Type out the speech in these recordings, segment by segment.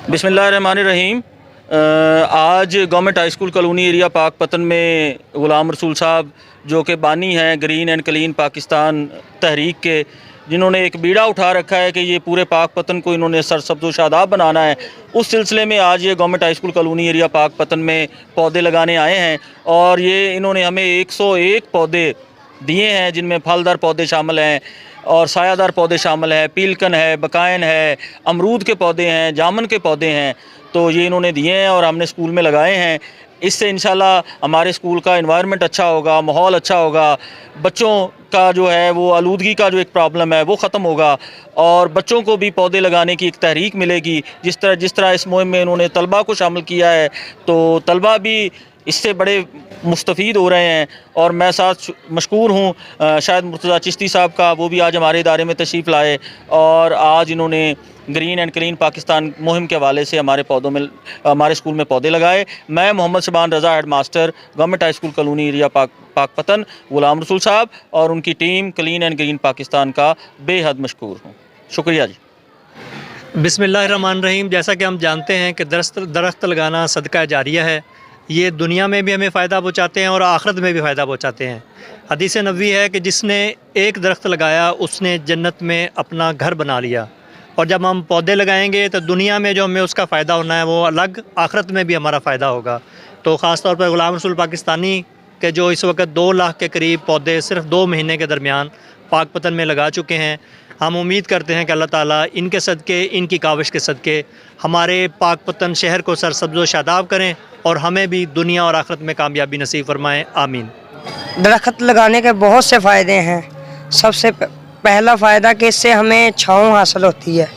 बिस्मिल्लाहिर्रहमानिर्रहीम। आज government high school colony area पाक पतन में ग़ुलाम रसूल साहब जो कि बानी हैं green and clean Pakistan Tehreek के, जिन्होंने एक बीड़ा उठा रखा है कि ये पूरे पाक पतन को इन्होंने सरसब्ज़ व शादाब बनाना है। उस सिलसिले में आज ये government high school colony area पाक पतन में पौधे लगाने आए हैं और ये इन्होंने हमें 101 पौधे दिए हैं, जिनमें फलदार पौधे शामिल हैं और सायादार पौधे शामिल हैं, पीलकन है, बकायन है, अमरूद के पौधे हैं, जामुन के पौधे हैं। तो ये इन्होंने दिए हैं और हमने स्कूल में लगाए हैं। इससे इंशाल्लाह हमारे स्कूल का एनवायरनमेंट अच्छा होगा, माहौल अच्छा होगा, बच्चों का जो है वो आलूदगी का जो एक प्रॉब्लम है वो ख़त्म होगा और बच्चों को भी पौधे लगाने की एक तहरीक मिलेगी। जिस तरह इस मुहिम में इन्होंने तलबा को शामिल किया है तो तलबा भी इससे बड़े मुस्तफ़ीद हो रहे हैं और मैं साथ मशकूर हूँ शायद मुर्तज़ा चिश्ती साहब का, वो भी आज हमारे इदारे में तशरीफ़ लाए और आज इन्होंने ग्रीन एंड क्लीन पाकिस्तान मुहिम के हवाले से हमारे स्कूल में पौधे लगाए। मैं Mohammad Shaban Raza headmaster government high school colony area Pakpattan, Ghulam Rasool Sahab और उनकी team clean and green Pakistan का बेहद मशकूर हूँ। शुक्रिया जी। बिस्मिल्लाहिर्रहमानिर्रहीम। जैसा कि हम जानते हैं कि दरख्त लगाना सदका जारिया है। ये दुनिया में भी हमें फ़ायदा पहुँचाते हैं और आखिरत में भी फ़ायदा पहुँचाते हैं। हदीस नबवी है कि जिसने एक दरख्त लगाया उसने जन्नत में अपना घर बना लिया, और जब हम पौधे लगाएंगे तो दुनिया में जो हमें उसका फ़ायदा होना है वो अलग, आखिरत में भी हमारा फ़ायदा होगा। तो ख़ास तौर पर ग़ुलाम रसूल पाकिस्तानी के जो इस वक्त 2 लाख के करीब पौधे सिर्फ 2 महीने के दरमियान पाक पतन में लगा चुके हैं। हम उम्मीद करते हैं कि अल्लाह ताला इनके सदक़े, इनकी काविश के सदक़े हमारे पाक पतन शहर को सरसब्ज़ व शादाब करें और हमें भी दुनिया और आखिरत में कामयाबी नसीब फरमाएँ। आमीन। दरख्त लगाने के बहुत से फ़ायदे हैं। सबसे पहला फ़ायदा कि इससे हमें छाँव हासिल होती है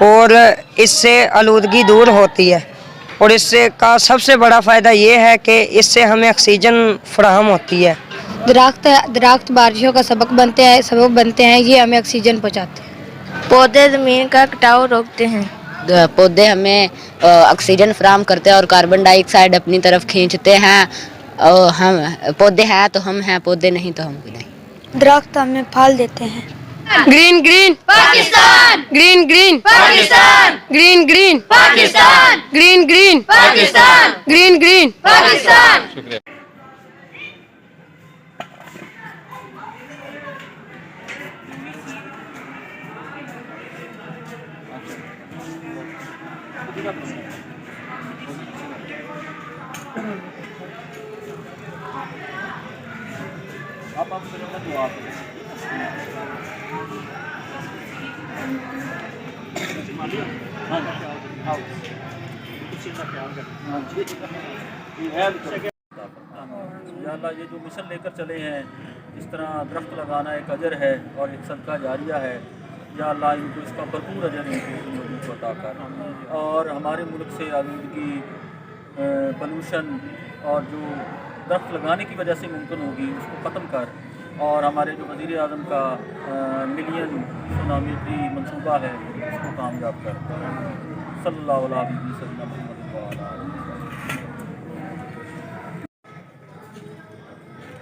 और इससे आलूदगी दूर होती है, और इससे का सबसे बड़ा फ़ायदा ये है कि इससे हमें ऑक्सीजन फराहम होती है। दरख्त बारिशों का सबब बनते हैं, ये हमें ऑक्सीजन पहुँचाते हैं। पौधे ज़मीन का कटाव रोकते हैं। पौधे हमें ऑक्सीजन फराहम करते हैं और कार्बन डाइऑक्साइड अपनी तरफ खींचते हैं। हम पौधे हैं तो हम हैं, पौधे नहीं तो हम भी नहीं। दरख्त हमें फल देते हैं। Green green Pakistan, green green Pakistan, green green Pakistan, green green Pakistan, green green Pakistan. शुक्रिया। ये जो मिशन लेकर चले हैं, इस तरह दरख्त लगाना एक अजर है और एक सदका जारिया है। या अल्लाह इनको इसका भरपूर अजर इनको को अता कर और हमारे मुल्क से आलूदगी, पॉल्यूशन और जो दरख्त लगाने की वजह से मुमकिन होगी उसको ख़त्म कर, और हमारे जो वज़ीर आज़म का मिलियन सुनामी फ्री मनसूबा है उसको कामयाब कर। सल्लल्लाहु अलैहि वसल्लम।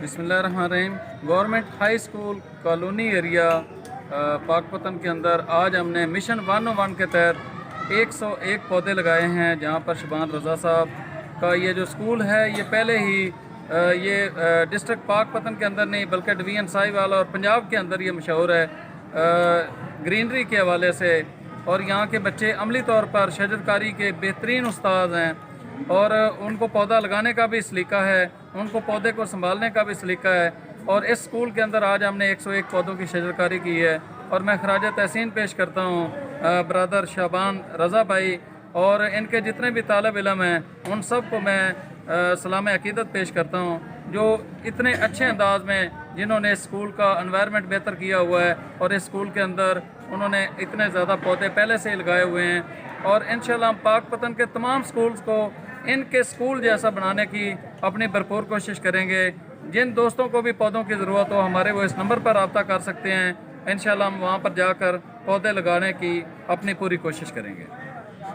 बिस्मिल्लाहिर्रहमानिर्रहीम। Government high school colony area पाक पतन के अंदर आज हमने मिशन 101 के तहत 101 पौधे लगाए हैं, जहां पर शबान रज़ा साहब का ये जो स्कूल है ये पहले ही ये डिस्ट्रिक्ट पाक पतन के अंदर नहीं बल्कि डिवीज़न साहिवाल और पंजाब के अंदर ये मशहूर है ग्रीनरी के हवाले से, और यहाँ के बच्चे अमली तौर पर शजरकारी के बेहतरीन उस्ताद हैं और उनको पौधा लगाने का भी सलीका है, उनको पौधे को संभालने का भी सलीका है। और इस स्कूल के अंदर आज हमने 101 पौधों की शजरकारी की है और मैं खराज तहसीन पेश करता हूँ ब्रदर शबान रज़ा भाई और इनके जितने भी तालब इलम हैं उन सब को मैं सलाम अकीदत पेश करता हूँ, जो इतने अच्छे अंदाज में जिन्होंने इस स्कूल का एनवायरनमेंट बेहतर किया हुआ है और इस स्कूल के अंदर उन्होंने इतने ज़्यादा पौधे पहले से ही लगाए हुए हैं। और इंशाल्लाह हम पाक पतन के तमाम स्कूल्स को इनके स्कूल जैसा बनाने की अपनी भरपूर कोशिश करेंगे। जिन दोस्तों को भी पौधों की ज़रूरत हो हमारे वो इस नंबर पर रब्ता कर सकते हैं। इंशाल्लाह हम वहाँ पर जाकर पौधे लगाने की अपनी पूरी कोशिश करेंगे।